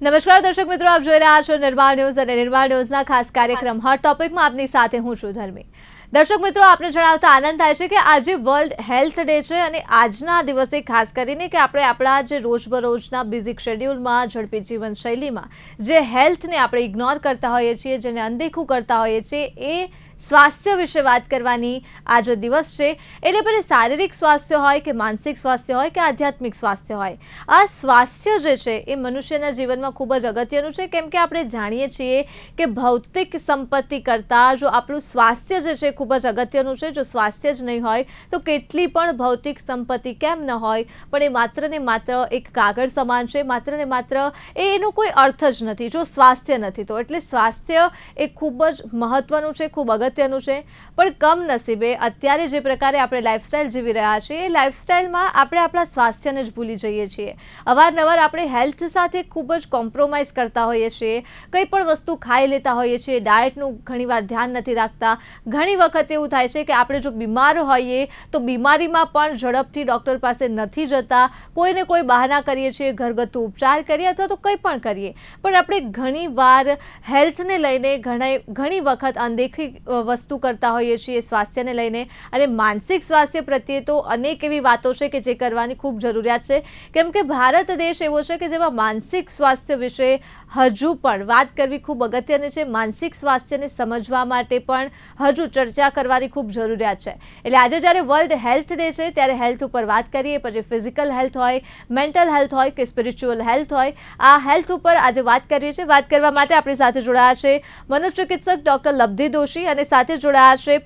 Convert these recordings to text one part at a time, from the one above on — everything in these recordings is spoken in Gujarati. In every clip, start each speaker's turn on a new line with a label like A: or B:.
A: નમસ્કાર દર્શક મિત્રો, આપ જોઈ રહ્યા છો નિર્માણ ન્યૂઝ અને નિર્માણ ન્યૂઝના ખાસ કાર્યક્રમ હોટ ટોપિકમાં આપની સાથે હું છું ધર્મી. દર્શક મિત્રો, આપને જણાવતા આનંદ થાય છે કે આજે વર્લ્ડ હેલ્થ ડે છે અને આજના દિવસે ખાસ કરીને કે આપણે આપણા જે રોજબરોજના બિઝી શેડ્યુલમાં, ઝડપી જીવનશૈલીમાં જે હેલ્થને આપણે ઇગ્નોર કરતા હોઈએ છીએ, જેને અનદેખું કરતા હોઈએ છીએ, એ સ્વાસ્થ્ય વિશે વાત કરવાની આ જો દિવસ છે. એટલે પછી શારીરિક સ્વાસ્થ્ય હોય કે માનસિક સ્વાસ્થ્ય હોય કે આધ્યાત્મિક સ્વાસ્થ્ય હોય, આ સ્વાસ્થ્ય જે છે એ મનુષ્યના જીવનમાં ખૂબ જ અગત્યનું છે. કેમ કે આપણે જાણીએ છીએ કે ભૌતિક સંપત્તિ કરતાં જો આપણું સ્વાસ્થ્ય જે છે ખૂબ જ અગત્યનું છે. જો સ્વાસ્થ્ય જ નહીં હોય તો કેટલી પણ ભૌતિક સંપત્તિ કેમ ન હોય, પણ એ માત્ર ને માત્ર એક કાગળ સમાન છે. માત્ર ને માત્ર એનો કોઈ અર્થ જ નથી જો સ્વાસ્થ્ય નથી તો. એટલે સ્વાસ્થ્ય એ ખૂબ જ મહત્વનું છે, ખૂબ અગત્યનું છે. પણ કમનસીબે અત્યારે જે પ્રકારે આપણે લાઈફસ્ટાઈલ જીવી રહ્યા છીએ, એ લાઈફસ્ટાઈલમાં આપણે આપણા સ્વાસ્થ્યને જ ભૂલી જઈએ છીએ. અવારનવાર આપણે હેલ્થ સાથે ખૂબ જ કોમ્પ્રોમાઇઝ કરતા હોઈએ છીએ. કંઈ પણ વસ્તુ ખાઈ લેતા હોઈએ છીએ, ડાયટનું ઘણીવાર ધ્યાન નથી રાખતા. ઘણી વખત એવું થાય છે કે આપણે જો બીમાર હોઈએ તો બીમારીમાં પણ ઝડપથી ડૉક્ટર પાસે નથી જતા. કોઈને કોઈ બહાના કરીએ છીએ, ઘરગથ્થુ ઉપચાર કરીએ અથવા તો કંઈ પણ કરીએ, પણ આપણે ઘણીવાર હેલ્થને લઈને ઘણી વખત અનદેખી વસ્તુ કરતા હોઈએ છીએ સ્વાસ્થ્યને લઈને. અને માનસિક સ્વાસ્થ્ય પ્રત્યે તો અનેક એવી વાતો છે કે જે કરવાની ખૂબ જરૂરિયાત છે. કેમ કે ભારત દેશ એવો છે કે જેમાં માનસિક સ્વાસ્થ્ય વિશે હજુ પણ વાત કરવી ખૂબ અગત્યની છે. માનસિક સ્વાસ્થ્યને સમજવા માટે પણ હજુ ચર્ચા કરવાની ખૂબ જરૂરિયાત છે. એટલે આજે જ્યારે વર્લ્ડ હેલ્થ ડે છે ત્યારે હેલ્થ ઉપર વાત કરીએ. પછી ફિઝિકલ હેલ્થ હોય, મેન્ટલ હેલ્થ હોય કે સ્પિરિચ્યુઅલ હેલ્થ હોય, આ હેલ્થ ઉપર આજે વાત કરીએ છીએ. વાત કરવા માટે આપણી સાથે જોડાયા છે મનોચિકિત્સક ડૉક્ટર લબ્ધિ દોશી અને સાથે જોડાયા છે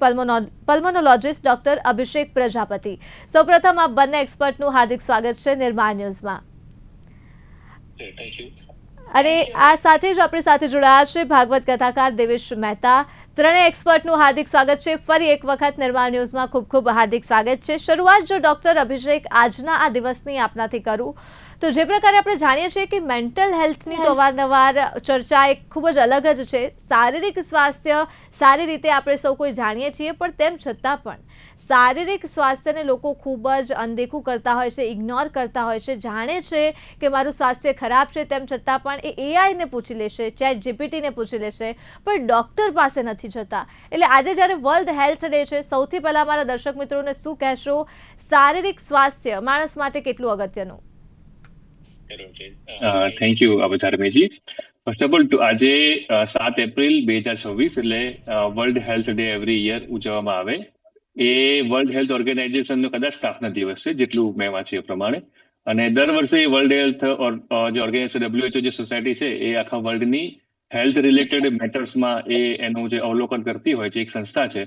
A: પલ્મોનોલોજીસ્ટ ડૉક્ટર અભિષેક પ્રજાપતિ. સૌપ્રથમ આ બંને એક્સપર્ટનું હાર્દિક સ્વાગત છે નિર્માણ ન્યૂઝમાં. અને આ સાથે જ આપણી સાથે જોડાયા છે ભાગવત કથાકાર દેવેશ મહેતા. ત્રણેય એક્સપર્ટનું હાર્દિક સ્વાગત છે ફરી એક વખત નિર્માણ ન્યૂઝમાં. ખૂબ ખૂબ હાર્દિક સ્વાગત છે. શરૂઆત જો ડૉક્ટર અભિષેક આજના આ દિવસની આપનાથી કરું તો જે પ્રકારે આપણે જાણીએ છીએ કે મેન્ટલ હેલ્થની તો અવારનવાર ચર્ચા એક ખૂબ જ અલગ જ છે. શારીરિક સ્વાસ્થ્ય સારી રીતે આપણે સૌ કોઈ જાણીએ છીએ, પણ તેમ છતાં પણ શારીરિક સ્વાસ્થ્યને લોકો ખૂબ જ અનદેખું કરતા હોય છે, ઇગ્નોર કરતા હોય છે. જાણે છે કે મારું સ્વાસ્થ્ય ખરાબ છે, તેમ છતાં પણ એ એઆઈને પૂછી લેશે, ચેટ જીપીટીને પૂછી લેશે, પણ ડૉક્ટર પાસે નથી જતા. એટલે આજે જ્યારે વર્લ્ડ હેલ્થ ડે છે, સૌથી પહેલાં મારા દર્શક મિત્રોને શું કહેશો, શારીરિક સ્વાસ્થ્ય માણસ માટે કેટલું અગત્યનું?
B: થેન્ક યુ ધર્મેજી. ફર્સ્ટ ઓફ ઓલ આજે 7 એપ્રિલ 2026 એટલે world health day every year ઉજવવામાં આવે. એ વર્લ્ડ હેલ્થ ઓર્ગેનાઇઝેશનનો કદાચ સ્થાપના દિવસ છે, જેટલું મેં વાંચ્યું એ પ્રમાણે. અને દર વર્ષે વર્લ્ડ હેલ્થ જે ઓર્ગેનાઇઝેશન WHO જે સોસાયટી છે, એ આખા વર્લ્ડની હેલ્થ રિલેટેડ મેટર્સમાં એનું જે અવલોકન કરતી હોય છે, એક સંસ્થા છે.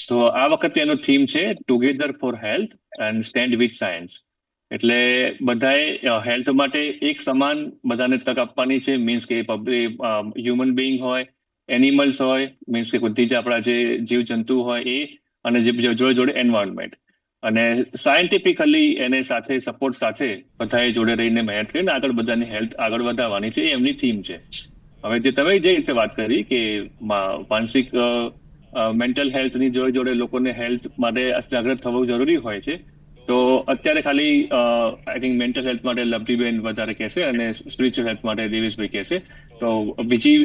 B: તો આ વખતે એનો થીમ છે together for health and stand with science. એટલે બધાએ હેલ્થ માટે એક સમાન બધાને તક આપવાની છે. મીન્સ કે હ્યુમન બિંગ હોય, એનિમલ્સ હોય, મીન્સ કે બધી જ આપણા જે જીવજંતુ હોય એ, અને જે જોડે જોડે એન્વાયરમેન્ટ. અને સાયન્ટિફિકલી એને સાથે સપોર્ટ સાથે બધાએ જોડે રહીને મહેનત કરીને આગળ બધાની હેલ્થ આગળ વધારવાની છે, એ એમની થીમ છે. હવે જે તમે જે રીતે વાત કરી કે માનસિક મેન્ટલ હેલ્થની જોડે જોડે લોકોને હેલ્થ માટે જાગૃત થવું જરૂરી હોય છે. તો અત્યારે ખાલી આઈ થિંક મેન્ટલ હેલ્થ માટે લબ્ધિબેન વધારે કહેશે અને સ્પિરિચ્યુઅલ હેલ્થ માટે દેવેશભાઈ કહેશે. તો બીજી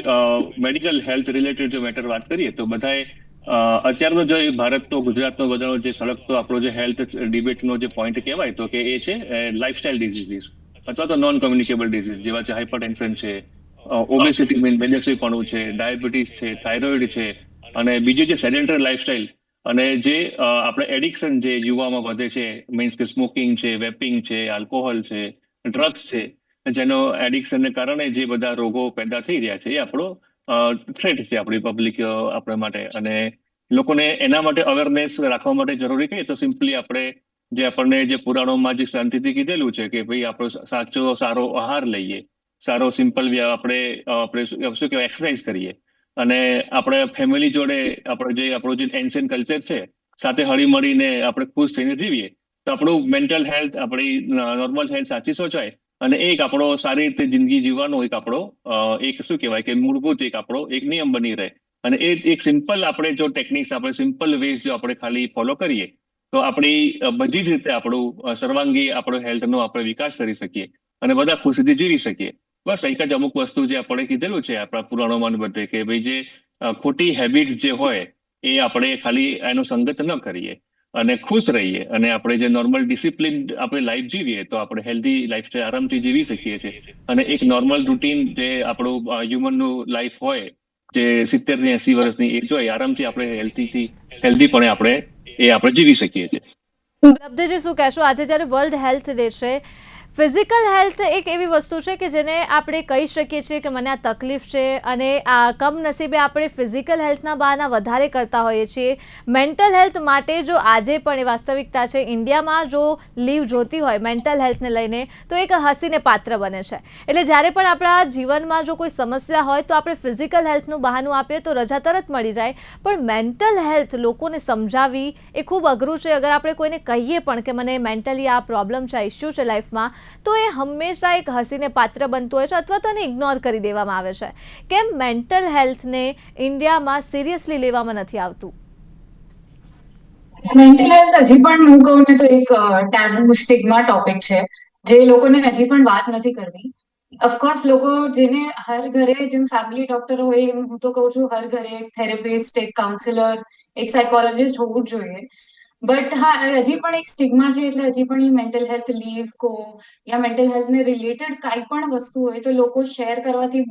B: મેડિકલ હેલ્થ રિલેટેડ જો મેટર વાત કરીએ તો બધાએ અત્યારનો જે ભારતનો ગુજરાતનો બધાનો જે સળગતો આપણો જે હેલ્થ ડિબેટનો જે પોઈન્ટ કહેવાય તો કે એ છે લાઇફસ્ટાઇલ ડિઝીઝીસ અથવા તો નોન કમ્યુનિકેબલ ડિઝીઝ, જેવા છે હાઇપરટેન્શન છે, ઓબેસિટી મેદસ્વીપણું છે, ડાયાબિટીસ છે, થાઇરોઇડ છે, અને બીજું જે સેડેન્ટરી લાઇફસ્ટાઇલ અને જે આપણે એડિક્શન જે યુવામાં વધે છે, મીન્સ કે સ્મોકિંગ છે, વેપિંગ છે, આલ્કોહોલ છે, ડ્રગ્સ છે, જેનો એડિક્શનને કારણે જે બધા રોગો પેદા થઈ રહ્યા છે, એ આપણો થ્રેટ છે આપણી પબ્લિક આપણા માટે. અને લોકોને એના માટે અવેરનેસ રાખવા માટે જરૂરી કહીએ તો સિમ્પલી આપણે જે આપણને જે પુરાણોમાં જે શાંતિથી કીધેલું છે કે ભાઈ આપણો સારો આહાર લઈએ, સારો સિમ્પલ આપણે શું કહેવાય એક્સરસાઇઝ કરીએ, અને આપણે ફેમિલી જોડે આપણું જે એન્શિયન્ટ કલ્ચર છે સાથે હળી મળીને આપણે ખુશ થઈને જીવીએ, તો આપણું મેન્ટલ હેલ્થ, આપણી નોર્મલ હેલ્થ સાચી સોચાય. અને એક આપણો સારી રીતે જિંદગી જીવવાનો એક આપણો એક શું કહેવાય કે મૂળભૂત એક આપણો એક નિયમ બની રહે. અને એ એક સિમ્પલ આપણે જો ટેકનિક્સ, આપણે સિમ્પલ વેઝ જો આપણે ખાલી ફોલો કરીએ તો આપણી બધી જ રીતે આપણું સર્વાંગી આપણો હેલ્થનો આપણે વિકાસ કરી શકીએ અને બધા ખુશીથી જીવી શકીએ. બસ એક જ અમુક વસ્તુ જે આપણે કીધેલું છે આપણા પુરાણોમાં બધે કે ભાઈ જે ખોટી હેબિટ જે હોય એ આપણે ખાલી એનો સંગત ન કરીએ અને ખુશ રહીએ અને આપણે જે નોર્મલ ડિસિપ્લિન આપણે લાઈફ જીવીએ તો આપણે હેલ્ધી લાઈફસ્ટાઈલ આરામથી જીવી શકીએ છીએ અને એક નોર્મલ રૂટીન જે આપણું હ્યુમનનું લાઈફ હોય જે 70 થી 80 વર્ષની એજ હોય આરામથી આપણે હેલ્ધીપણે આપણે જીવી શકીએ છીએ.
A: લબ્ધજી શું કહેશો, આજે જ્યારે વર્લ્ડ હેલ્થ ડે છે, ફિઝિકલ હેલ્થ એક એવી વસ્તુ છે કે જેને આપણે કહી શકીએ છીએ કે મને આ તકલીફ છે અને આ કમનસીબે આપણે ફિઝિકલ હેલ્થના બહાના વધારે કરતા હોઈએ છીએ. મેન્ટલ હેલ્થ માટે જો આજે પણ એ વાસ્તવિકતા છે, ઇન્ડિયામાં જો લીવ જોતી હોય મેન્ટલ હેલ્થને લઈને તો એક હસીને પાત્ર બને છે. એટલે જ્યારે પણ આપણા જીવનમાં જો કોઈ સમસ્યા હોય તો આપણે ફિઝિકલ હેલ્થનું બહાનું આપીએ તો રજા તરત મળી જાય, પણ મેન્ટલ હેલ્થ લોકોને સમજાવવી એ ખૂબ અઘરું છે. અગર આપણે કોઈને કહીએ પણ કે મને મેન્ટલી આ પ્રોબ્લેમ છે, આ ઇસ્યુ છે લાઈફમાં, તો એ હંમેશા એક હસીને પાત્ર બનતું હોય છે અથવા તો એને ઇગ્નોર કરી દેવામાં આવે છે. કેમ મેન્ટલ હેલ્થને ઇન્ડિયામાં સિરિયસલી લેવામાં નથી આવતું?
C: મેન્ટલ હેલ્થ હજી પણ હું કહું ને તો એક ટેબુ સ્ટિગ્મા ટોપિક છે જે લોકોને હજી પણ વાત નથી કરવી. ઓફકોર્સ લોકો જેને હર ઘરે જેમ ફેમિલી ડોક્ટર હોય એમ હું તો કહું છું હર ઘરે એક થેરેપિસ્ટ, એક કાઉન્સિલર, એક સાયકોલોજીસ્ટ હોવું જ જોઈએ. બટ હા, હજી પણ એક સ્ટિગ્મા છે. એટલે હજી પણ એ મેન્ટલ હેલ્થ લીવ કો યા મેન્ટલ હેલ્થને રિલેટેડ કાંઈ પણ વસ્તુ હોય તો લોકો શેર કરવાથી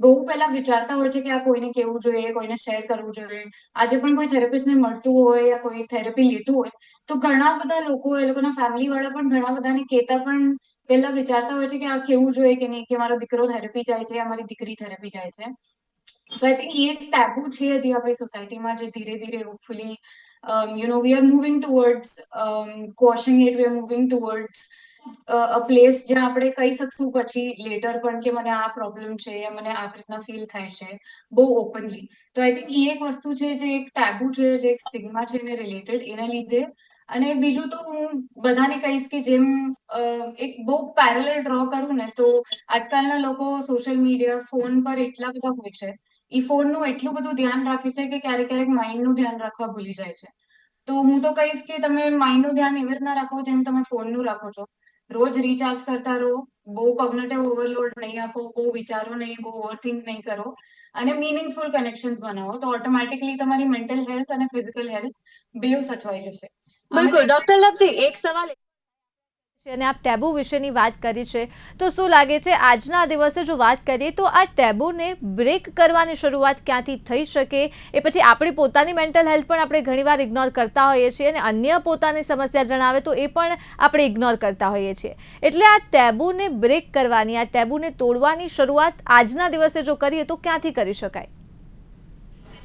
C: બહુ પહેલા વિચારતા હોય છે કે આ કોઈને કહેવું જોઈએ, કોઈને શેર કરવું જોઈએ. આજે પણ કોઈ થેરેપિસ્ટને મળતું હોય યા કોઈ થેરેપી લેતું હોય તો ઘણા બધા લોકો એ લોકોના ફેમિલી વાળા પણ ઘણા બધાને કહેતા પણ પહેલા વિચારતા હોય છે કે આ કેવું જોઈએ કે નહીં, કે મારો દીકરો થેરેપી જાય છે, મારી દીકરી થેરેપી જાય છે. સો આઈ થિંક એ એક ટેબુ છે હજી આપણી સોસાયટીમાં, જે ધીરે ધીરે hopefully we are moving towards quashing it. We are moving towards a place જ્યાં આપણે કહી શકશું પછી લેટર પણ કે મને આ પ્રોબ્લેમ છે યા મને આ રીતના ફીલ થાય છે બહુ ઓપનલી. તો આઈ થિંક એ એક વસ્તુ છે જે એક ટેબુ છે, જે એક સ્ટિગ્મા છે એને રિલેટેડ, એના લીધે. અને બીજું તો હું બધાને કહીશ કે જેમ એક બહુ પેરેલલ ડ્રો કરું ને તો આજકાલના લોકો સોશિયલ મીડિયા, ફોન પર એટલા બધા હોય છે, એ ફોનનું એટલું બધું ધ્યાન રાખે છે કે ક્યારેક ક્યારેક માઇન્ડનું ધ્યાન રાખવા ભૂલી જાય છે. તો હું તો કહીશ કે તમે માઇન્ડનું ધ્યાન એવી રીતના રાખો જેમ તમે ફોનનું રાખો છો. રોજ રિચાર્જ કરતા રહો, બહુ કોગ્નિટિવ ઓવરલોડ નહીં આપો, બહુ વિચારો નહીં, બહુ ઓવરથિંક નહીં કરો અને મિનિંગફુલ કનેક્શન્સ બનાવો તો ઓટોમેટિકલી તમારી મેન્ટલ હેલ્થ અને ફિઝિકલ હેલ્થ બેઉ સચવાઈ જશે.
A: બિલકુલ ડોક્ટર લબ્ધી, એક સવાલ અને આપ ટેબુ વિશેની વાત કરી છે, તો શું લાગે છે આજના દિવસે જો વાત કરીએ તો આ ટેબુને બ્રેક કરવાની શરૂઆત ક્યાંથી થઈ શકે? એ પછી આપણી પોતાની મેન્ટલ હેલ્થ પણ આપણે ઘણીવાર ઇગ્નોર કરતા હોઈએ છીએ અને અન્ય પોતાની સમસ્યા જણાવે તો એ પણ આપણે ઇગ્નોર કરતા હોઈએ છીએ. એટલે આ ટેબુને બ્રેક કરવાની, આ ટેબુને તોડવાની શરૂઆત આજના દિવસે જો કરીએ તો ક્યાંથી કરી શકાય?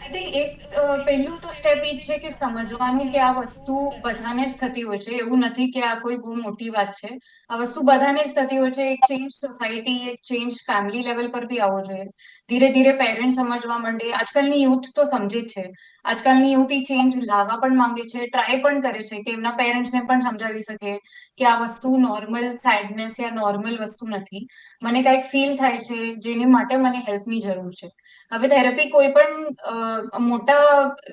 C: આઈ થિંક એક પહેલું તો સ્ટેપ એ છે કે સમજવાનું કે આ વસ્તુ બધાને જ થતી હોય છે. એવું નથી કે આ કોઈ બહુ મોટી વાત છે. આ વસ્તુ બધાને જ થતી હોય છે. એક ચેન્જ સોસાયટી, એક ચેન્જ ફેમિલી લેવલ પર બી આવવો જોઈએ. ધીરે ધીરે પેરેન્ટ સમજવા માંડે. આજકાલની યુથ તો સમજે જ છે. આજકાલની યુથ એ ચેન્જ લાવવા પણ માંગે છે, ટ્રાય પણ કરે છે કે એમના પેરેન્ટ્સને પણ સમજાવી શકે કે આ વસ્તુ નોર્મલ સેડનેસ યા નોર્મલ વસ્તુ નથી. મને કંઈક ફીલ થાય છે જેને માટે મને હેલ્પની જરૂર છે. હવે થેરેપી કોઈ પણ મોટા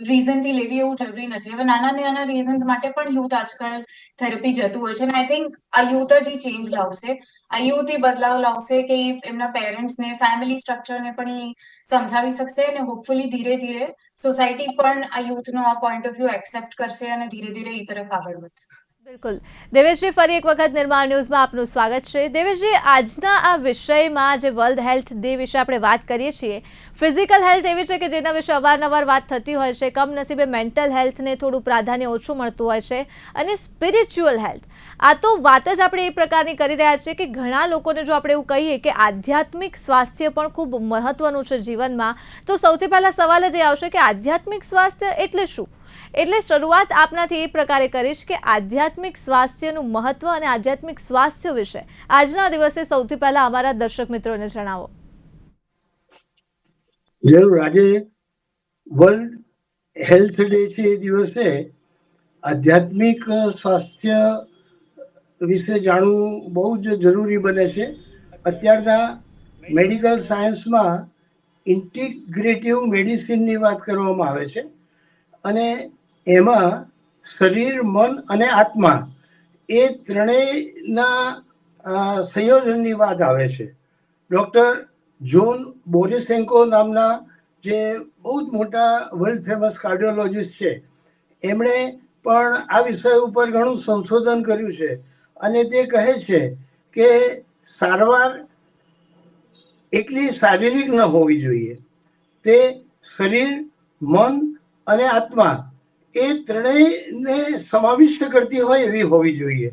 C: રીઝનથી લેવી એવું જરૂરી નથી. હવે નાના નાના રીઝન્સ માટે પણ યુથ આજકાલ થેરેપી જતું હોય છે અને આઈ થિંક આ યુથ જ ચેન્જ લાવશે. આ યુથ બદલાવ લાવશે કે એમના પેરેન્ટ્સને, ફેમિલી સ્ટ્રક્ચરને પણ સમજાવી શકશે અને હોપફુલી ધીરે ધીરે સોસાયટી પણ આ યુથનો આ પોઈન્ટ ઓફ વ્યૂ એક્સેપ્ટ કરશે અને ધીરે ધીરે એ તરફ આગળ વધશે.
A: બિલકુલ. દેવેશજી, ફરી એક વખત નિર્માણ ન્યૂઝમાં આપનું સ્વાગત છે. દેવેશજી, આજના આ વિષયમાં જે વર્લ્ડ હેલ્થ ડે વિશે આપણે વાત કરીએ છીએ, ફિઝિકલ હેલ્થ એવી છે કે જેના વિશે અવારનવાર વાત થતી હોય છે, કમનસીબે મેન્ટલ હેલ્થને થોડું પ્રાધાન્ય ઓછું મળતું હોય છે, અને સ્પિરિચ્યુઅલ હેલ્થ, આ તો વાત જ આપણે એ પ્રકારની કરી રહ્યા છીએ કે ઘણા લોકોને જો આપણે એવું કહીએ કે આધ્યાત્મિક સ્વાસ્થ્ય પણ ખૂબ મહત્વનું છે જીવનમાં, તો સૌથી પહેલા સવાલ જ એ આવશે કે આધ્યાત્મિક સ્વાસ્થ્ય એટલે શું? એટલે શરૂઆત આપનાથી એ પ્રકારે કરીશ કે આધ્યાત્મિક સ્વાસ્થ્યનું મહત્વ અને આધ્યાત્મિક સ્વાસ્થ્ય વિશે આજના દિવસે સૌથી પહેલા અમારા દર્શક મિત્રોને જણાવો.
D: જરૂર. આજે વર્લ્ડ હેલ્થ ડે છે, એ દિવસે આધ્યાત્મિક સ્વાસ્થ્ય વિશે જાણવું બહુ જ જરૂરી બને છે. અત્યારના મેડિકલ સાયન્સમાં ઇન્ટિગ્રેટિવ મેડિસિનની વાત કરવામાં આવે છે અને એમાં શરીર, મન અને આત્મા એ ત્રણેયના સંયોજનની વાત આવે છે. ડૉક્ટર જોન બોરિસેન્કો નામના જે બહુ જ મોટા વર્લ્ડ ફેમસ કાર્ડિયોલોજિસ્ટ છે, એમણે પણ આ વિષય ઉપર ઘણું સંશોધન કર્યું છે અને તે કહે છે કે સારવાર એકલી શારીરિક ન હોવી જોઈએ, તે શરીર, મન અને આત્મા એ ત્રણેયને સમાવિષ્ટ કરતી હોય એવી હોવી જોઈએ.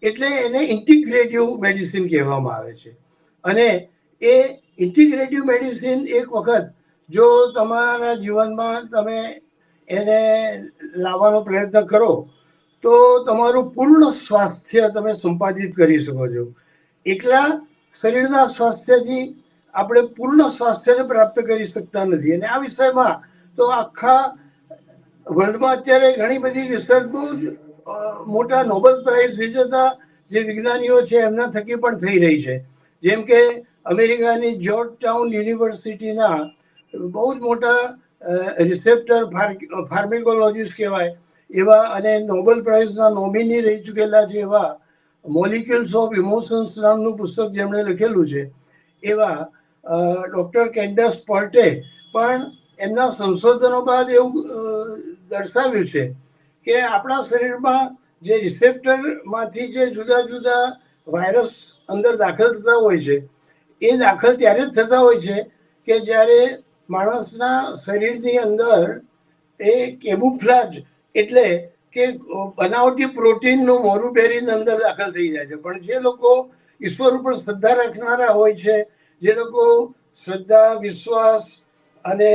D: એટલે એને ઇન્ટિગ્રેટિવ મેડિસિન કહેવામાં આવે છે. અને એ ઇન્ટિગ્રેટિવ મેડિસિન એક વખત જો તમારા જીવનમાં તમે એને લાવવાનો પ્રયત્ન કરો તો તમારું પૂર્ણ સ્વાસ્થ્ય તમે સંપાદિત કરી શકો છો. એકલા શરીરના સ્વાસ્થ્યથી આપણે પૂર્ણ સ્વાસ્થ્યને પ્રાપ્ત કરી શકતા નથી. અને આ વિષયમાં તો આખા વર્લ્ડમાં અત્યારે ઘણી બધી રિસર્ચ, બહુ જ મોટા નોબેલ પ્રાઇઝ વિજેતા જે વિજ્ઞાનીઓ છે એમના થકી પણ થઈ રહી છે. જેમ કે અમેરિકાની જોર્જ ટાઉન યુનિવર્સિટીના બહુ જ મોટા રિસેપ્ટર ફાર્મેકોલોજીસ્ટ કહેવાય એવા અને નોબેલ પ્રાઇઝના નોમિની રહી ચૂકેલા છે એવા મોલિક્યુલ્સ ઓફ ઇમોશન્સ નામનું પુસ્તક જેમણે લખેલું છે એવા ડૉક્ટર કેન્ડસ પોર્ટે પણ એમના સંશોધનો બાદ એવું દર્શાવ્યું છે કે આપણા શરીરમાં જે રિસેપ્ટરમાંથી જે જુદા જુદા વાયરસ અંદર દાખલ થતા હોય છે એ દાખલ ત્યારે જ થતા હોય છે કે જ્યારે માણસના શરીરની અંદર એ કેમુફ્લાજ એટલે કે બનાવટી પ્રોટીનનું મોરું પહેરીને અંદર દાખલ થઈ જાય છે. પણ જે લોકો ઈશ્વર ઉપર શ્રદ્ધા રાખનારા હોય છે, જે લોકો શ્રદ્ધા, વિશ્વાસ અને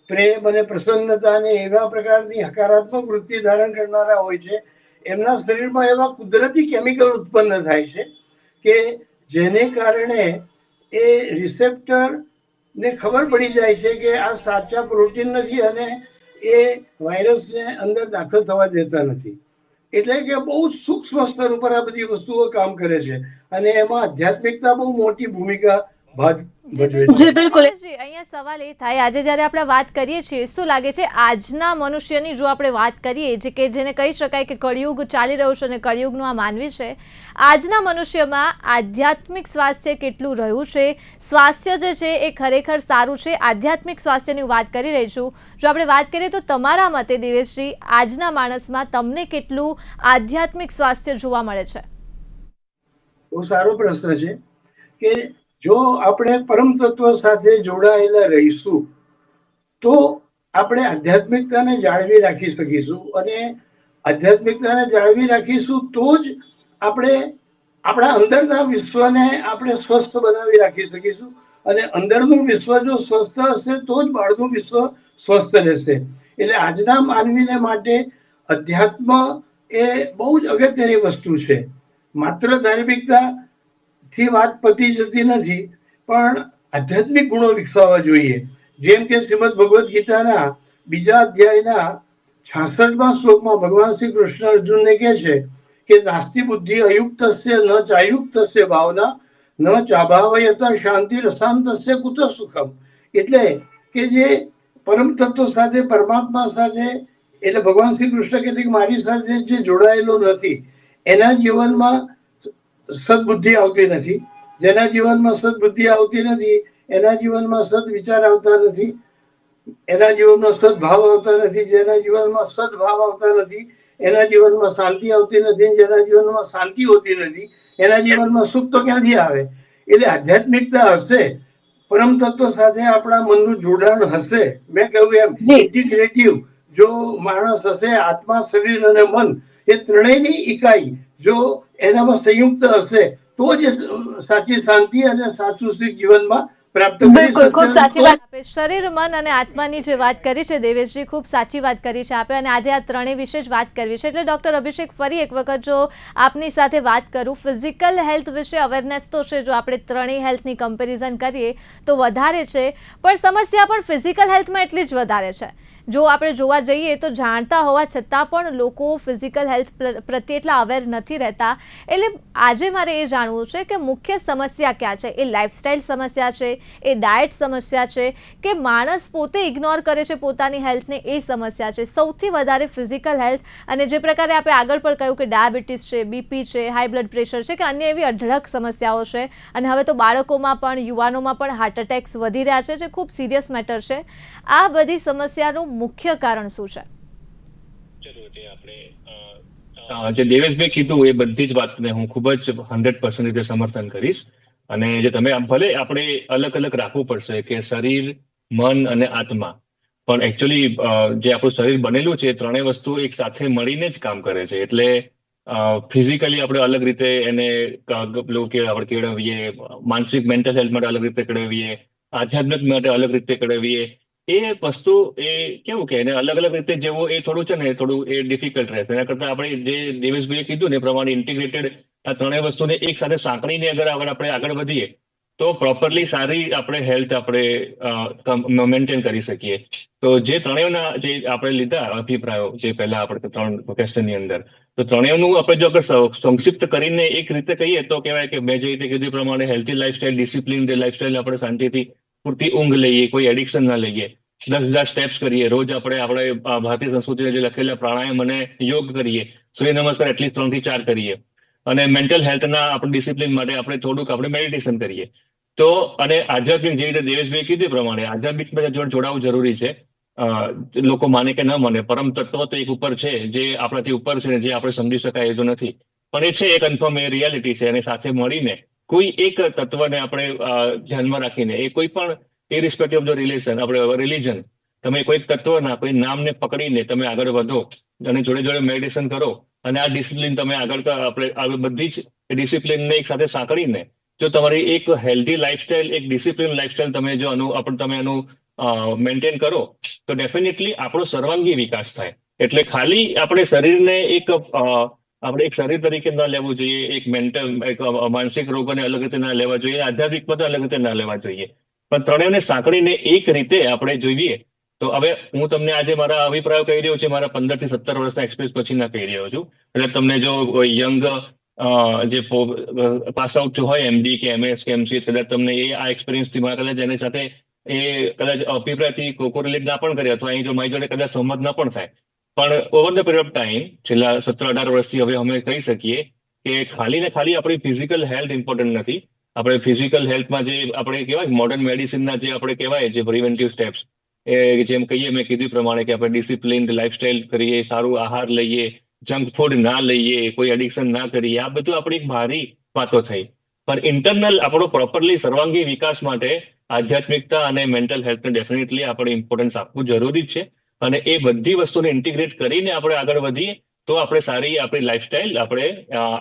D: પ્રેમ અને પ્રસન્નતા અને એવા પ્રકારની હકારાત્મક વૃત્તિ ધારણ કરનારા હોય છે, એમના શરીરમાં એવા કુદરતી કેમિકલ ઉત્પન્ન થાય છે કે જેને કારણે એ રિસેપ્ટરને ખબર પડી જાય છે કે આ સાચા પ્રોટીન નથી અને એ વાયરસને અંદર દાખલ થવા દેતા નથી. એટલે કે બહુ સૂક્ષ્મ સ્તર ઉપર આ બધી વસ્તુઓ કામ કરે છે અને એમાં આધ્યાત્મિકતા બહુ મોટી ભૂમિકા ભાગ ભજવે છે.
A: જી બિલકુલ. અહીંયા સવાલ એ થાય, આજે જ્યારે આપણે વાત કરીએ છીએ, શું લાગે છે આજના મનુષ્યની જો આપણે વાત કરીએ જે કે જેને કહી શકાય કે કળિયુગ ચાલી રહ્યું છે અને કળિયુગનો આ માનવી છે, આજના મનુષ્યમાં આધ્યાત્મિક સ્વાસ્થ્ય કેટલું રહ્યું છે? સ્વાસ્થ્ય જે છે એ ખરેખર સારું છે? આધ્યાત્મિક સ્વાસ્થ્યની વાત કરી રહી છું. જો આપણે વાત કરીએ તો તમારા મતે દિવેશજી, આજના માણસમાં તમને કેટલું આધ્યાત્મિક સ્વાસ્થ્ય જોવા મળે છે?
D: બહુ સારો પ્રશ્ન છે કે જો આપણે પરમ તત્વ સાથે જોડાયેલા રહીશું તો આપણે આધ્યાત્મિકતાને જાળવી રાખી શકીશું. અને આધ્યાત્મિકતાને જાળવી રાખીશું તો જ આપણે આપણા અંદરના વિશ્વને આપણે સ્વસ્થ બનાવી રાખી શકીશું. અને અંદરનું વિશ્વ જો સ્વસ્થ હશે તો જ બહારનું વિશ્વ સ્વસ્થ રહેશે. એટલે આજના માનવીને માટે અધ્યાત્મ એ બહુ જ અગત્યની વસ્તુ છે. માત્ર ધાર્મિકતાથી વાત પતી જતી નથી, પણ આધ્યાત્મિક ગુણો વિકસાવવા જોઈએ. જેમ કે શ્રીમદ ભગવદ્ ગીતાના 2 અધ્યાયના 66મા શ્લોકમાં ભગવાન શ્રી કૃષ્ણ અર્જુનને કહે છે કે નાસ્તિ બુદ્ધિ અયુક્તસ્ય ન ચાયુક્તસ્ય ભાવના ન ચાભાવયત શાંતિ રસાંતસ્ય કુત સુખમ. એટલે કે જે પરમ તત્વ સાથે, પરમાત્મા સાથે, એટલે ભગવાન શ્રી કૃષ્ણ કહે છે કે મારી સાથે જે જોડાયેલો નથી એના જીવનમાં સદબુદ્ધિ આવતી નથી. જેના જીવનમાં સદબુદ્ધિ આવતી નથી એના જીવનમાં સદવિચાર આવતા નથી, એના જીવનમાં સદભાવ આવતા નથી, જેના જીવનમાં સદભાવ આવતા નથી એના જીવનમાં શાંતિ આવતી નથી, જેના જીવનમાં શાંતિ હોતી નથી એના જીવનમાં સુખ તો ક્યાંથી આવે? એટલે આધ્યાત્મિકતા હશે, પરમ તત્વ સાથે આપણા મનનું જોડાણ હશે, મેં કહ્યું એમ ઇન્ટિગ્રેટિવ જો માણસ હશે, આત્મા, શરીર અને મન એ ત્રણેયની ઇકાઈ જો એનામાં સંયુક્ત હશે તો જ સાચી શાંતિ અને સાચું સુખ જીવનમાં પ્રાપ્ત કરી
A: બિલકુલ, ખૂબ સાચી વાત
D: શકશે.
A: આપે. શરીર, મન અને આત્માની જે વાત કરી છે દેવેશજી, ખૂબ સાચી વાત કરી છે આપે. અને આજે આ ત્રણેય વિશે જ વાત કરવી છે. એટલે ડૉક્ટર અભિષેક, ફરી એક વખત જો આપની સાથે વાત કરું, ફિઝિકલ હેલ્થ વિશે અવેરનેસ તો છે, જો આપણે ત્રણેય હેલ્થની કમ્પેરિઝન કરીએ તો વધારે છે, પણ સમસ્યા પણ ફિઝિકલ હેલ્થમાં એટલી જ વધારે છે. જો આપણે જોવા જઈએ તો જાણતા હોવા છતાં પણ લોકો ફિઝિકલ હેલ્થ પ્રત્યે એટલા અવેર નથી રહેતા. એટલે આજે મારે એ જાણવું છે કે મુખ્ય સમસ્યા ક્યાં છે? એ લાઇફસ્ટાઇલ સમસ્યા છે, એ ડાયટ સમસ્યા છે, કે માણસ પોતે ઇગ્નોર કરે છે પોતાની હેલ્થને, એ સમસ્યા છે? સૌથી વધારે ફિઝિકલ હેલ્થ, અને જે પ્રકારે આપણે આગળ પણ કહ્યું કે ડાયાબિટીસ છે, બીપી છે, હાઈ બ્લડ પ્રેશર છે, કે અન્ય એવી અઢળક સમસ્યાઓ છે, અને હવે તો બાળકોમાં પણ યુવાનોમાં પણ હાર્ટ એટેક્સ વધી રહ્યા છે, જે ખૂબ સિરિયસ મેટર છે. આ બધી સમસ્યાનું મુખ્ય કારણ શું છે?
B: જે દેવેશભાઈ કીધું એ બધી જ વાતને હું ખૂબ જ 100% રીતે સમર્થન કરીશ. અને જે તમે ભલે આપણે અલગ અલગ રાખવું પડશે કે શરીર, મન અને આત્મા, પણ એકચ્યુઅલી જે આપણું શરીર બનેલું છે એ ત્રણેય વસ્તુ એક સાથે મળીને જ કામ કરે છે. એટલે ફિઝિકલી આપણે અલગ રીતે એને પેલું કે આપણે કેળવીએ, માનસિક મેન્ટલ હેલ્થ માટે અલગ રીતે કેળવીએ, આધ્યાત્મિક માટે અલગ રીતે કેળવીએ, એ વસ્તુ એ કેવું કે એને અલગ અલગ રીતે જેવું એ થોડું છે ને થોડું એ ડિફિકલ્ટ રહેશે. એના કરતાં આપણે જે દેવેશભાઈએ કીધું ને એ પ્રમાણે ઇન્ટિગ્રેટેડ આ ત્રણેય વસ્તુને એક સાથે સાંકળીને અગર આપણે આગળ વધીએ તો પ્રોપરલી સારી આપણે હેલ્થ આપણે મેન્ટેન કરી શકીએ. તો જે ત્રણેયના જે આપણે લીધા અભિપ્રાયો જે પહેલા આપણે 3 ક્વેશ્ચનની અંદર, તો ત્રણેયનું આપણે જો અગર સંક્ષિપ્ત કરીને એક રીતે કહીએ તો કહેવાય કે મેં જે રીતે કીધું પ્રમાણે હેલ્ધી લાઇફસ્ટાઇલ, ડિસિપ્લિન લાઇફસ્ટાઇલ, આપણે શાંતિથી પૂરતી ઊંઘ લઈએ, કોઈ એડિક્શન ના લઈએ, 10,000 સ્ટેપ્સ કરીએ, રોજ આપણે ભારતીય સંસ્કૃતિના જે લખેલા પ્રાણાયામ અને યોગ કરીએ, સૂર્ય નમસ્કાર એટલીસ્ટ 3 થી 4 કરીએ, અને મેન્ટલ હેલ્થના આપણે ડિસિપ્લિન માટે આપણે થોડુંક આપણે મેડિટેશન કરીએ. તો અને આધ્યાત્મિક જે રીતે દેવેશભાઈ કીધું પ્રમાણે આધ્યાત્મિક જોડાવું જરૂરી છે. લોકો માને કે ન માને, પરમ તત્વ તો એક ઉપર છે જે આપણાથી ઉપર છે ને જે આપણે સમજી શકાય એ જો નથી, પણ એ છે એ કન્ફર્મ, એ રિયાલિટી છે. અને સાથે મળીને કોઈ એક તત્વને આપણે ધ્યાનમાં રાખીને એ કોઈ પણ ઇરિસ્પેક્ટિવ ઓફ ધ રિલેશન, આપણે રિલિજન, તમે કોઈ તત્વના કોઈ નામને પકડીને તમે આગળ વધો અને જોડે જોડે મેડિટેશન કરો અને આ ડિસિપ્લિન તમે આપણે બધી જ ડિસિપ્લિનને એક સાથે સાંકળીને જો તમારી એક હેલ્ધી લાઇફસ્ટાઇલ, એક ડિસિપ્લિન લાઇફસ્ટાઇલ તમે જો તમે એનું મેન્ટેન કરો તો ડેફિનેટલી આપણો સર્વાંગી વિકાસ થાય. એટલે ખાલી આપણે શરીરને આપણે એક શરીર તરીકે ન લેવું જોઈએ, એક માનસિક રોગોને અલગ રીતે ના લેવા જોઈએ, આધ્યાત્મિક પણ અલગ રીતે ના લેવા જોઈએ, પણ ત્રણેયને સાંકળીને એક રીતે આપણે જોઈએ. તો હવે હું તમને આજે મારા અભિપ્રાયો કહી રહ્યો છું, મારા 15 થી 17 વર્ષના એક્સપિરિયન્સ પછીના કહી રહ્યો છું. એટલે તમને જો યંગ જે પાસ આઉટ હોય MD કે MS કે MC, કદાચ તમને આ એક્સપિરિયન્સથી કદાચ એની સાથે એ કદાચ અભિપ્રાયથી કોરિલેટ ના પણ કરે અથવા અહીં જો મારી જોડે કદાચ સંમત ના પણ થાય, પણ over the period of time છેલ્લા 17-18 વર્ષથી હવે અમે કહી શકીએ કે ખાલી ને ખાલી આપણી ફિઝિકલ હેલ્થ ઇમ્પોર્ટન્ટ નથી. આપણે ફિઝિકલ હેલ્થમાં જે આપણે કહેવાય મોડર્ન મેડિસિનના જે આપણે કહેવાય જે પ્રિવેન્ટિવ સ્ટેપ્સ, જેમ કહીએ મેં કીધું પ્રમાણે કે આપણે ડિસિપ્લિન લાઇફસ્ટાઇલ કરીએ, સારું આહાર લઈએ, જંક ફૂડ ના લઈએ, કોઈ એડિક્શન ના કરીએ, આ બધું આપણી ભારી વાતો થઈ. પણ ઇન્ટરનલ આપણો પ્રોપરલી સર્વાંગી વિકાસ માટે આધ્યાત્મિકતા અને મેન્ટલ હેલ્થને ડેફિનેટલી આપણે ઇમ્પોર્ટન્સ આપવું જરૂરી છે. અને એ બધી વસ્તુને ઇન્ટિગ્રેટ કરીને આપણે આગળ વધીએ તો આપણે સારી આપણી લાઇફસ્ટાઇલ આપણે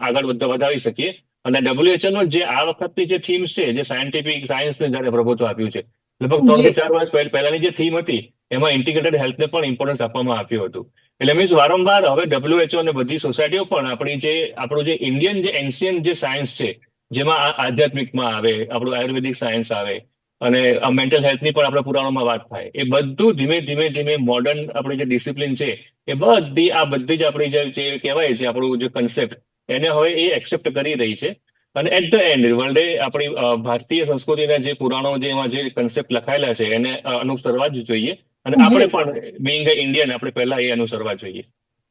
B: આગળ વધાવી શકીએ. અને WHO નો જે આ વખતની જે થીમ્સ છે, જે સાયન્ટિફિક સાયન્સને જયારે પ્રભુત્વ આપ્યું છે, લગભગ 3 થી 4 વર્ષ પહેલાની જે થીમ હતી એમાં ઇન્ટિગ્રેટેડ હેલ્થને પણ ઇમ્પોર્ટન્સ આપવામાં આવ્યું હતું. એટલે મીન્સ વારંવાર હવે WHO અને બધી સોસાયટીઓ પણ આપણું જે ઇન્ડિયન જે એન્શિયન્ટ જે સાયન્સ છે, જેમાં આધ્યાત્મિકમાં આવે, આપણું આયુર્વેદિક સાયન્સ આવે અને મેન્ટલ હેલ્થની પણ આપણે પુરાણોમાં વાત થાય, એ બધું ધીમે ધીમે મોડર્ન આપણી જે ડિસિપ્લિન છે એ બધી જ આપણી જે કહેવાય છે આપણું જે કન્સેપ્ટ એને હવે એ એક્સેપ્ટ કરી રહી છે. અને એટ ધ એન્ડ વર્લ્ડે આપણી ભારતીય સંસ્કૃતિના જે પુરાણો જેમાં જે કન્સેપ્ટ લખાયેલા છે એને અનુસરવા જ જોઈએ. અને આપણે પણ બીઇંગ ઇન્ડિયન આપણે પહેલા એ અનુસરવા જોઈએ.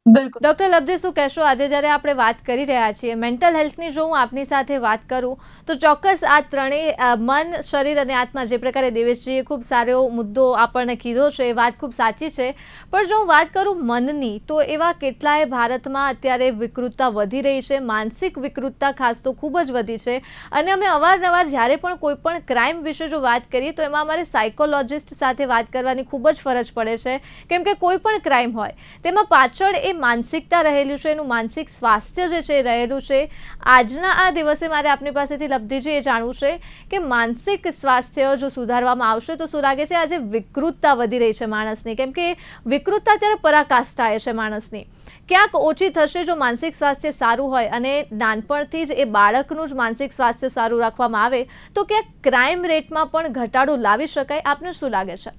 A: બિલકુલ. ડૉક્ટર લબ્ધે, શું કહેશો? આજે જ્યારે આપણે વાત કરી રહ્યા છીએ મેન્ટલ હેલ્થની, જો હું આપની સાથે વાત કરું તો ચોક્કસ આ ત્રણેય મન, શરીર અને આત્મા, જે પ્રકારે દેવેશજીએ ખૂબ સારો મુદ્દો આપણને કીધો છે એ વાત ખૂબ સાચી છે. પણ જો હું વાત કરું મનની, તો એવા કેટલાય ભારતમાં અત્યારે વિકૃતતા વધી રહી છે, માનસિક વિકૃતતા ખાસ તો ખૂબ જ વધી છે. અને અમે અવારનવાર જ્યારે પણ કોઈ પણ ક્રાઇમ વિશે જો વાત કરીએ તો એમાં અમારે સાયકોલોજિસ્ટ સાથે વાત કરવાની ખૂબ જ ફરજ પડે છે, કેમ કે કોઈ પણ ક્રાઇમ હોય તેમાં પાછળ એ માનસિકતા રહેલું છે, એનું માનસિક સ્વાસ્થ્ય જે છે રહેલું છે. આજના આ દિવસે મારે આપની પાસેથી લબ્ધીજી એ જાણવું છે કે માનસિક સ્વાસ્થ્ય જો સુધારવામાં આવશે તો શું લાગે છે આજે વિકૃતતા વધી રહી છે માણસની, કેમ કે વિકૃતતા અત્યારે પરાકાષ્ઠાએ છે માણસની, ક્યાંક ઓછી થશે જો માનસિક સ્વાસ્થ્ય સારું હોય અને નાનપણથી જ એ બાળકનું જ માનસિક સ્વાસ્થ્ય સારું રાખવામાં આવે તો ક્યાંક ક્રાઇમ રેટમાં પણ ઘટાડો લાવી શકાય. આપને શું લાગે છે?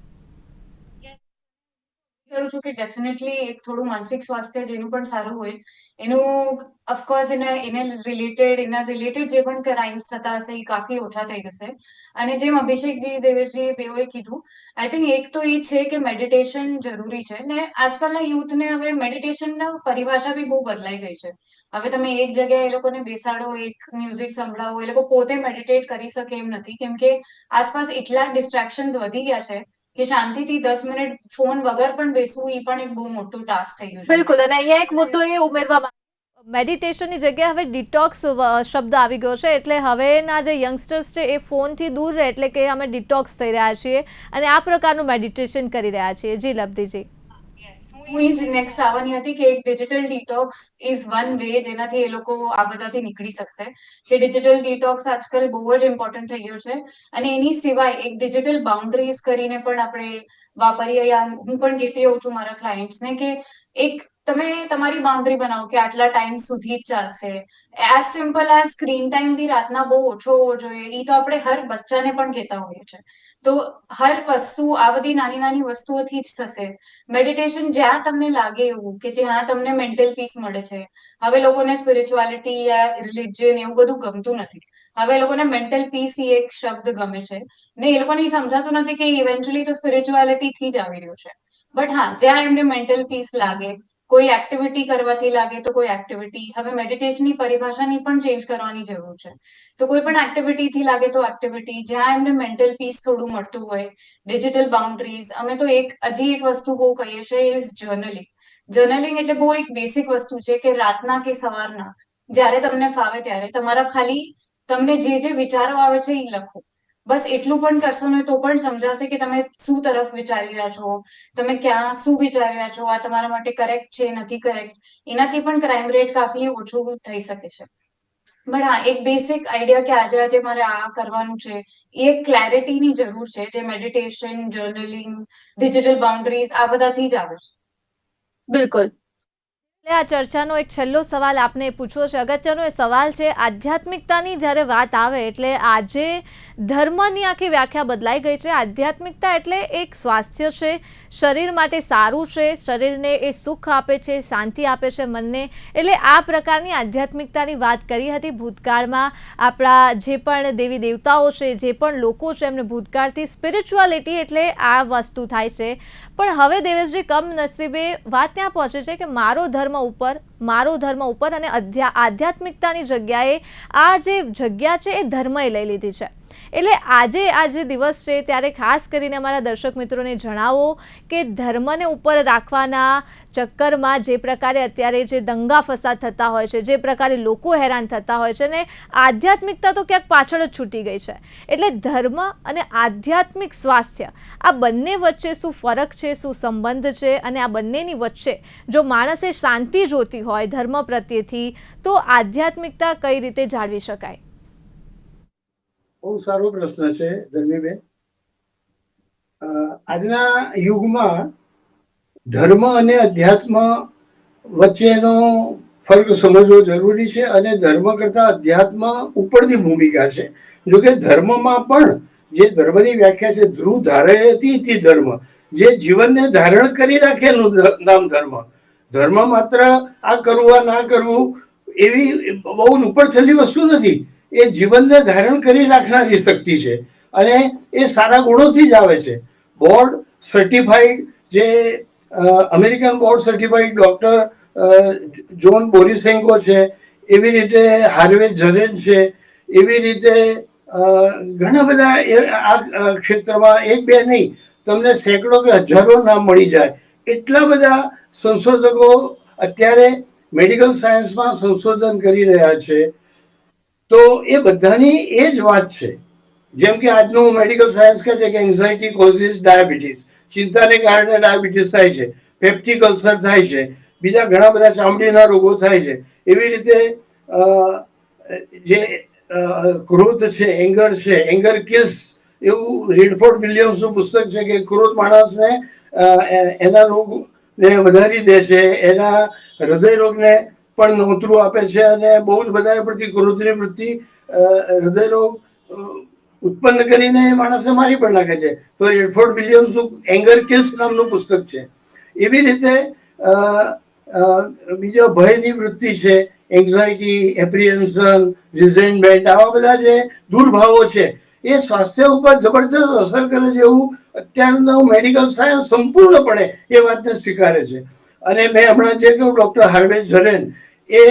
C: કરું છું કે ડેફિનેટલી એક થોડું માનસિક સ્વાસ્થ્ય જેનું પણ સારું હોય એનું ઓફકોર્સ એને રિલેટેડ જે પણ ક્રાઇમ્સ થતા હશે એ કાફી ઓછા થઈ જશે. અને જેમ અભિષેકજી દેવેશજી બેઓએ કીધું, આઈ થિંક એક તો એ છે કે મેડિટેશન જરૂરી છે ને આજકાલના યુથને હવે મેડિટેશનના પરિભાષા બી બહુ બદલાઈ ગઈ છે. હવે તમે એક જગ્યાએ એ લોકોને બેસાડો, એક મ્યુઝિક સંભળાવો, એ લોકો પોતે મેડિટેટ કરી શકે એમ નથી, કેમ કે આસપાસ એટલા ડિસ્ટ્રેક્શન્સ વધી ગયા છે કે શાંતિથી 10 મિનિટ ફોન વગર પણ બેસવું એ પણ એક બહુ મોટું ટાસ્ક થઈ ગયું છે.
A: બિલકુલ, અને અહીંયા એક મુદ્દો એ ઉમેરવા મેડિટેશનની જગ્યાએ હવે ડિટોક્સ શબ્દ આવી ગયો છે, એટલે હવેના જે યંગસ્ટર્સ છે એ ફોનથી દૂર રહે, એટલે કે અમે ડિટોક્સ થઈ રહ્યા છીએ અને આ પ્રકારનું મેડિટેશન કરી રહ્યા છીએ. જી લબ્ધિજી.
C: હું એ જ નેક્સ્ટ આવવાની હતી કે એક digital detox is one way જેનાથી એ લોકો આ બધાથી નીકળી શકશે. કે ડિજિટલ ડિટોક્સ આજકાલ બહુ જ ઇમ્પોર્ટન્ટ થઈ ગયો છે અને એની સિવાય એક ડિજિટલ બાઉન્ડ્રીઝ કરીને પણ આપણે વાપરીએ. યા હું પણ કહેતી હોઉં છું મારા ક્લાયન્ટ્સને કે એક તમે તમારી બાઉન્ડ્રી બનાવો કે આટલા ટાઈમ સુધી જ ચાલશે. As simple as screen time બી રાતના બહુ ઓછો હોવો જોઈએ. એ તો આપણે હર બચ્ચાને પણ કહેતા હોઈએ છીએ. તો હર વસ્તુ આ બધી નાની નાની વસ્તુઓથી જ થશે. મેડિટેશન જ્યાં તમને લાગે એવું કે ત્યાં તમને મેન્ટલ પીસ મળે છે. હવે લોકોને સ્પિરિચ્યુઆલિટી યા રિલિજન એવું બધું ગમતું નથી. હવે લોકોને મેન્ટલ પીસ એ એક શબ્દ ગમે છે ને એ લોકોને સમજાતું નથી કે ઇવેન્ચ્યુઅલી તો સ્પિરિચ્યુઆલિટી થી જ આવી રહ્યું છે. બટ હા, જ્યાં એમને મેન્ટલ પીસ લાગે, કોઈ એક્ટિવિટી કરવાથી લાગે તો કોઈ એક્ટિવિટી. હવે મેડિટેશનની પરિભાષાની પણ ચેન્જ કરવાની જરૂર છે. તો કોઈ પણ એક્ટિવિટીથી લાગે તો એક્ટિવિટી, જ્યાં એમને મેન્ટલ પીસ થોડું મળતું હોય. Digital boundaries. અમે તો હજી એક વસ્તુ બહુ કહીએ છીએ ઇઝ જર્નલિંગ. જર્નલિંગ એટલે બહુ એક બેસિક વસ્તુ છે કે રાતના કે સવારના જ્યારે તમને ફાવે ત્યારે તમારા ખાલી તમને જે વિચારો આવે છે એ લખો. બસ એટલું પણ કરશો ને તો પણ સમજાશે કે તમે શું તરફ વિચારી રહ્યા છો, તમે ક્યાં શું વિચારી રહ્યા છો, આ તમારા માટે કરેક્ટ છે નથી કરેક્ટ. એનાથી પણ ક્રાઇમ રેટ કાફી ઓછું થઈ શકે છે. બટ હા, એક બેસિક આઈડિયા કે આજે મારે આ કરવાનું છે એ એક ક્લેરિટીની જરૂર છે, જે મેડિટેશન, જર્નલિંગ, ડિજિટલ બાઉન્ડ્રીઝ આ બધાથી જ આવે છે.
A: બિલકુલ. આ ચર્ચાનો એક છેલ્લો સવાલ આપને પૂછવો છે. અગત્યનો એ સવાલ છે, આધ્યાત્મિકતાની જ્યારે વાત આવે એટલે આજે ધર્મની આખી વ્યાખ્યા બદલાઈ ગઈ છે. આધ્યાત્મિકતા એટલે એક સ્વાસ્થ્ય છે, શરીર માટે સારું છે, શરીરને એ સુખ આપે છે, શાંતિ આપે છે મનને. એટલે આ પ્રકારની આધ્યાત્મિકતાની વાત કરી હતી. ભૂતકાળમાં આપણા જે પણ દેવી દેવતાઓ છે, જે પણ લોકો છે, એમને ભૂતકાળથી સ્પિરિચ્યુઆલિટી એટલે આ વસ્તુ થાય છે. પણ હવે દેવેશજી, કમનસીબે વાત ત્યાં પહોંચે છે કે મારો ધર્મ ઉપર અને આધ્યાત્મિકતાની જગ્યાએ આ જે જગ્યા છે એ ધર્મએ લઈ લીધી છે. એટલે આ જે દિવસ છે ત્યારે ખાસ કરીને અમારા દર્શક મિત્રોને જણાવો કે ધર્મને ઉપર રાખવાના ચક્કરમાં જે પ્રકારે અત્યારે જે દંગા ફસાદ થતા હોય છે, જે પ્રકારે લોકો હેરાન થતા હોય છે, ને આધ્યાત્મિકતા તો ક્યાંક પાછળ જ છૂટી ગઈ છે. એટલે ધર્મ અને આધ્યાત્મિક સ્વાસ્થ્ય આ બંને વચ્ચે શું ફરક છે, શું સંબંધ છે, અને આ બંનેની વચ્ચે જો માણસે શાંતિ જોતી હોય ધર્મ પ્રત્યેથી તો આધ્યાત્મિકતા કઈ રીતે જાળવી શકાય?
D: બહુ સારો પ્રશ્ન છે ધર્મીબેન. આજના યુગમાં ધર્મ અને અધ્યાત્મ વચ્ચેનો ફરક સમજવો જરૂરી છે અને ધર્મ કરતા અધ્યાત્મ ઉપરની ભૂમિકા છે. જોકે ધર્મમાં પણ જે ધર્મની વ્યાખ્યા છે, ધ્રુવ ધારયતિ ઇતિ ધર્મ, જે જીવનને ધારણ કરી રાખેલું નામ ધર્મ. ધર્મ માત્ર આ કરવું આ ના કરવું એવી બહુ જ ઉપર છેલ્લી વસ્તુ નથી. એ જીવનને ધારણ કરી રાખનારી શક્તિ છે અને એ સારા ગુણોથી જ આવે છે. બોર્ડ સર્ટિફાઈડ જે American board certified doctor John Borysenko છે, એવી રીતે હાર્વે જરેન છે, એવી રીતે ઘણા બધા આ ક્ષેત્રમાં એક બે નહીં, તમને સેંકડો કે હજારો નામ મળી જાય. એટલા બધા સંશોધકો અત્યારે મેડિકલ સાયન્સમાં સંશોધન કરી રહ્યા છે. તો એ બધાની એ જ વાત છે. જેમ કે આજનું મેડિકલ સાયન્સ કહે છે કે એન્ઝાઇટી કોઝિસ ડાયાબિટીસ, ચિંતાને કારણે ડાયાબિટીસ થાય છે, પેપ્ટિક અલ્સર થાય છે, બીજા ઘણા બધા ચામડીના રોગો થાય છે. એવી રીતે જે ક્રોધ છે, એંગર છે, એંગર કિલ્સ, એવું રેડફોર્ડ વિલિયમ્સનું પુસ્તક છે કે ક્રોધ માણસને એના રોગને વધારી દે છે, એના હૃદય રોગને પણ નોતરું આપે છે અને બહુ જ વધારે પડતી ક્રોધની વૃત્તિ હૃદય રોગ ઉત્પન્ન કરીને માણસને મારી પણ નાખે છે. તો રેડફોર્ડ વિલિયમ્સનું એંગર કિલ્સ નામનું પુસ્તક છે. એવી રીતે બીજો ભયની વૃત્તિ છે, એન્ઝાયટી, એપ્રિહેન્શન, રિઝેન્ટમેન્ટ, આવા બધા જે દુર્ભાવો છે એ સ્વાસ્થ્ય ઉપર જબરજસ્ત અસર કરે છે એવું અત્યારનું મેડિકલ સાયન્સ સંપૂર્ણપણે એ વાતને સ્વીકારે છે. અને મેં હમણાં જે કહ્યું, ડૉક્ટર હાર્વે ઝરેન એ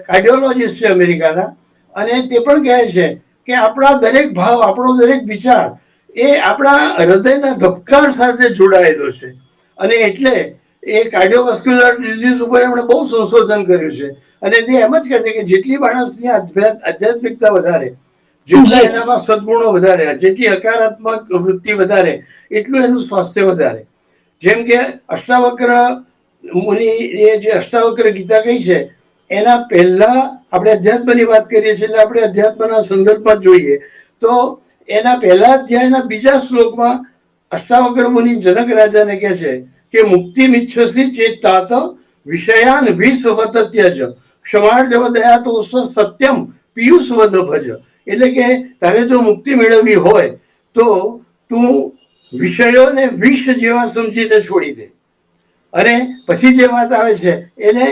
D: કાર્ડિયોલોજિસ્ટ છે અમેરિકાના, અને તે પણ કહે છે કે આપણા દરેક ભાવ, આપણો દરેક વિચાર એ આપણા હૃદયના ધબકાર સાથે જોડાયેલો છે. અને એટલે એ કાર્ડિયોવાસ્ક્યુલર ડિઝીઝ ઉપર એમણે બહુ સંશોધન કર્યું છે. અને તે એમ જ કહે છે કે જેટલી માણસની આધ્યાત્મિકતા વધારે, જેટલા એનામાં સદગુણો વધારે, જેટલી હકારાત્મક વૃત્તિ વધારે, એટલું એનું સ્વાસ્થ્ય વધારે. જેમ કે અષ્ટાવક્ર મુનિ એ જે અષ્ટાવક્ર ગીતા કહી છે, એના પહેલા આપણે અધ્યાત્મની વાત કરીએ છીએ એટલે આપણે અધ્યાત્મના સંદર્ભમાં જોઈએ તો એના પહેલા અધ્યાયના બીજા શ્લોકમાં અષ્ટાવક્ર મુનિ જનક રાજાને કહે છે કે મુક્તિ મિચ્છસી ચેત્તાત વિષયાન વિષવત ત્યજ ક્ષમાર્જવ દયા તો સત્યમ પિયુષવદ ભજ. એટલે કે તારે જો મુક્તિ મેળવવી હોય તો તું વિષયોને વિષ જેવા સમજીને છોડી દે. અને પછી જે વાત આવે છે એને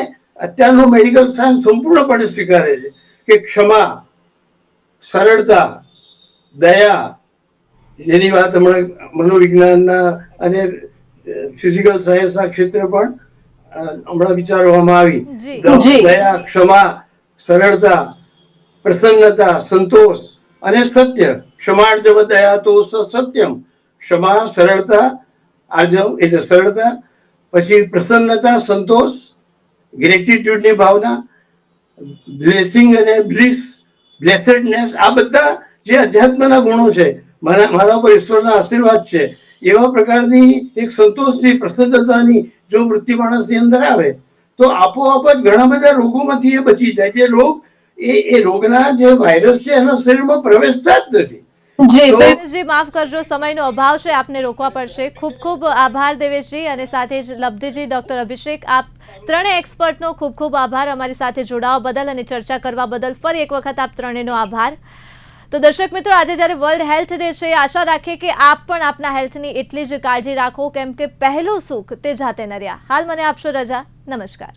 D: અત્યારનું મેડિકલ સાયન્સ સંપૂર્ણપણે સ્વીકારે છે કે ક્ષમા, સરળતા, દયા, જેની વાત હમણાં મનોવિજ્ઞાનના અને ફિઝિકલ સાયન્સના ક્ષેત્રે પણ હમણાં વિચારવામાં આવી. દયા, ક્ષમા, સરળતા, પ્રસન્નતા, સંતોષ અને સત્ય. ક્ષમાર્જવ દયા તો સત્યમ. ક્ષમા, સરળતા, આર્જવ એટલે સરળતા, પછી પ્રસન્નતા, સંતોષ, ગ્રેટિટ્યુડની ભાવના, બ્લેસિંગ અને બ્લિસ, બ્લેસેડનેસ, આ બધા જે અધ્યાત્મના ગુણો છે, મારા ઉપર ઈશ્વરના આશીર્વાદ છે, એવા પ્રકારની એક સંતોષની, પ્રસન્નતાની જો વૃત્તિ માણસની અંદર આવે તો આપોઆપ જ ઘણા બધા રોગોમાંથી એ બચી જાય. જે રોગ એ રોગના જે વાયરસ છે એના શરીરમાં પ્રવેશતા જ નથી.
A: દેવેશજી માફ કરજો, સમયનો અભાવ છે, આપને રોકવા પડશે. ખૂબ ખૂબ આભાર દેવેશજી, અને સાથે જ લબ્ધજી, ડોક્ટર અભિષેક, આપ ત્રણેય એક્સપર્ટનો ખૂબ ખૂબ આભાર અમારી સાથે જોડાવા બદલ અને ચર્ચા કરવા બદલ. ફરી એક વખત આપ ત્રણેયનો આભાર. તો દર્શક મિત્રો, આજે જ્યારે વર્લ્ડ હેલ્થ ડે છે, આશા રાખીએ કે આપ પણ આપના હેલ્થની એટલી જ કાળજી રાખો, કેમ કે પહેલું સુખ તે જાતે ન રહ્યા. હાલ મને આપશો રજા. નમસ્કાર.